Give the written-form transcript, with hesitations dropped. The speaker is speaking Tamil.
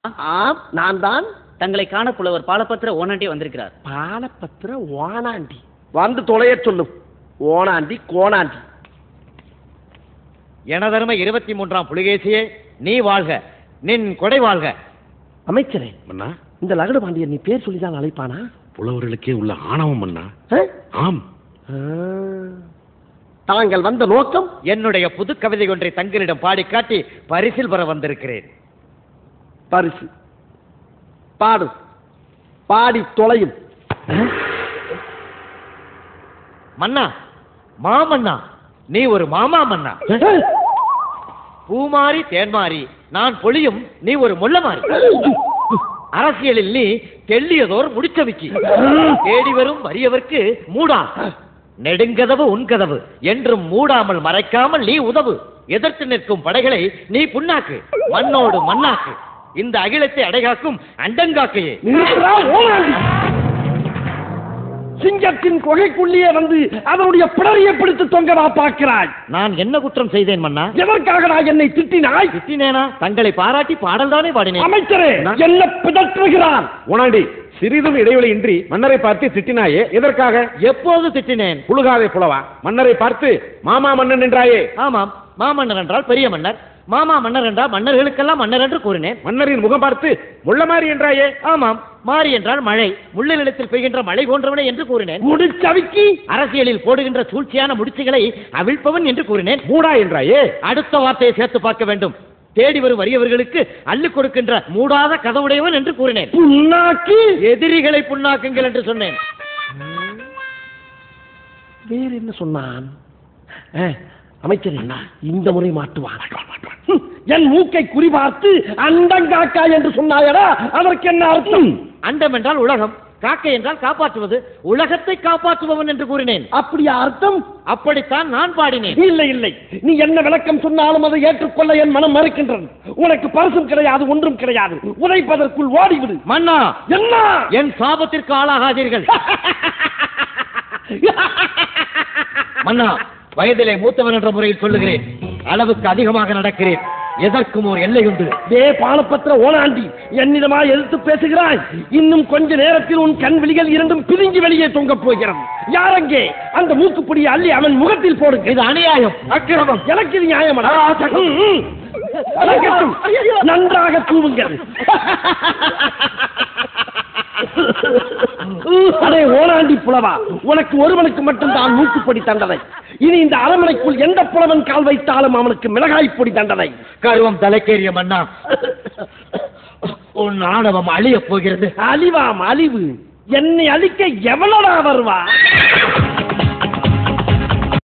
ஆம், நான் தான். தங்களை காண புலவர் பாலபத்திர ஓனாண்டி வந்திருக்கிறார். பாலபத்திர ஓனாண்டி வந்து தொலைய சொல்லும். ஓனாண்டி கோணாண்டி. எனதருமை 23ஆம் புலிகேசியே, நீ வாழ்க, நின் கொடை வாழ்க. அமைச்சரே, மன்னா, இந்த லகடு பாண்டியன் நீ பேர் சொல்லிதான் அழைப்பானா? புலவர்களுக்கே உள்ள ஆணவம் மன்னா. ஆம். தாங்கள் வந்த நோக்கம்? என்னுடைய புது கவிதை ஒன்றை தங்களிடம் பாடி காட்டி பரிசில் பெற வந்திருக்கிறேன். பரிசு பாடு, பாடி தொலையும். மன்னா, மாமன்னா, நீ ஒரு மாமா மன்னா. பூமாரி தேன்மாரி, நான் பொழியும், நீ ஒரு முள்ளமாரி. அரசியலில் நீ தெள்ளியதோர் முடிச்சவிக்கி. தேடி வரும் வறியவர்க்கு மூடா, நெடுங்கதவு உன் கதவு என்றும் மூடாமல் மறைக்காமல் நீ உதவு. எதிர்த்து நிற்கும் படைகளை நீ புண்ணாக்கு, மண்ணோடு மண்ணாக்கு. இந்த அகிலத்தை அடைகாக்கும் அண்டங்காக்கையே. சிங்கத்தின் கொகைக்குள்ளே வந்து அவனுடைய பிடரியை பிடித்து தொங்கவா பார்க்கிறாய்? நான் என்ன குற்றம் செய்தேன் மன்னா? எதற்காக நான் என்னை திட்டினாய்? திட்டினேனா? தங்களை பாராட்டி பாடல் தானே பாடினேன். அமைச்சரே, என்ன பிதற்றுகிறான்? ஓனாண்டி, சிறிதும் இடைவெளியின்றி மன்னரை பார்த்து திட்டினாயே, எதற்காக? எப்போது திட்டினேன்? புழுகாதே புலவா. மன்னரை பார்த்து மாமா மன்னன் என்றாயே. ஆமாம், மாமன்னர் என்றால் பெரிய மன்னர், மாமா மன்னர் என்றால் மன்னர்களுக்கெல்லாம் மன்னர் என்று கூறினேன். மன்னரின் முகம் பார்த்து முள்ளமாரி என்றாயே. ஆமாம், மாறி என்றால் மழை, முள்ளினிடத்தில் பெய்கின்ற மழை போன்றவனே என்று கூறினேன். முடிச்சவிக்கி அரசியலில் போடுகின்ற சூழ்ச்சியான முடிச்சுகளை அவிழ்ப்பவன் என்று கூறினேன். மூடா என்றாயே. அடுத்த வார்த்தையை சேர்த்து பார்க்க வேண்டும். தேடி வரும் வறியவர்களுக்கு அள்ளிக் கொடுக்கின்ற மூடாத கதவுடையவன் என்று கூறினேன். புண்ணாக்கி எதிரிகளை புண்ணாக்குங்கள் என்று சொன்னேன். வேற என்ன சொன்னான்? அமைச்சர், இந்த முறை மாட்டுவான். என் மூக்கை குறிபார்த்து அண்டங்காக்கா என்று சொன்னாயடா, அதற்கு என்ன அர்த்தம்? அண்டம் என்றால் உலகம், காக்கை என்றால் காப்பாற்றுவது, உலகத்தை காப்பாற்றுபவன் என்று கூறினேன். அப்படியா அர்த்தம்? அப்படித்தான் நான் பாடினேன். இல்லை இல்லை, நீ என்ன விளக்கம் சொன்னாலும் அதை ஏற்றுக்கொள்ள என் மனம் மறுக்கின்றது. உனக்கு பரிசும் கிடையாது, ஒன்றும் கிடையாது. உதைப்பதற்குள் ஓடிவிடு. மன்னா, என்ன? என் சாபத்திற்கு ஆளாகாதீர்கள். மன்னா, வயதிலே மூத்தவன் என்ற முறையில் சொல்லுகிறேன். அளவுக்கு அதிகமாக நடக்கிறேன். எதற்கும் ஒரு எல்லை உண்டு. பாலபத்திர ஓனாண்டி, என்னிடமா எதிர்த்து பேசுகிறாய்? இன்னும் கொஞ்ச நேரத்தில் உன் கண் விழிகள் இரண்டும் பிரிஞ்சு வெளியே தொங்கப் போகிறது. யாரங்கே? அந்த மூக்குப்பிடியை அள்ளி அவன் முகத்தில் போடுங்க. இது அநியாயம், அக்கிரமம். எனக்கு இது நியாயமடா? நன்றாக தூவுங்கள். அடே ஓனாண்டி புலவா, உனக்கு ஒருவனுக்கு மட்டும் தான் மூக்குப்பொடி தண்டனை. இனி இந்த அரண்மனைக்குள் எந்த புலவன் கால் வைத்தாலும் அவனுக்கு மிளகாய் பொடி தண்டனை. கருவம் தலைக்கேறிய மன்னா, உன் ஆணவம் அழியப் போகிறது. அழிவாம் அழிவு. என்னை அழிக்க எவ்வளவா வருவா?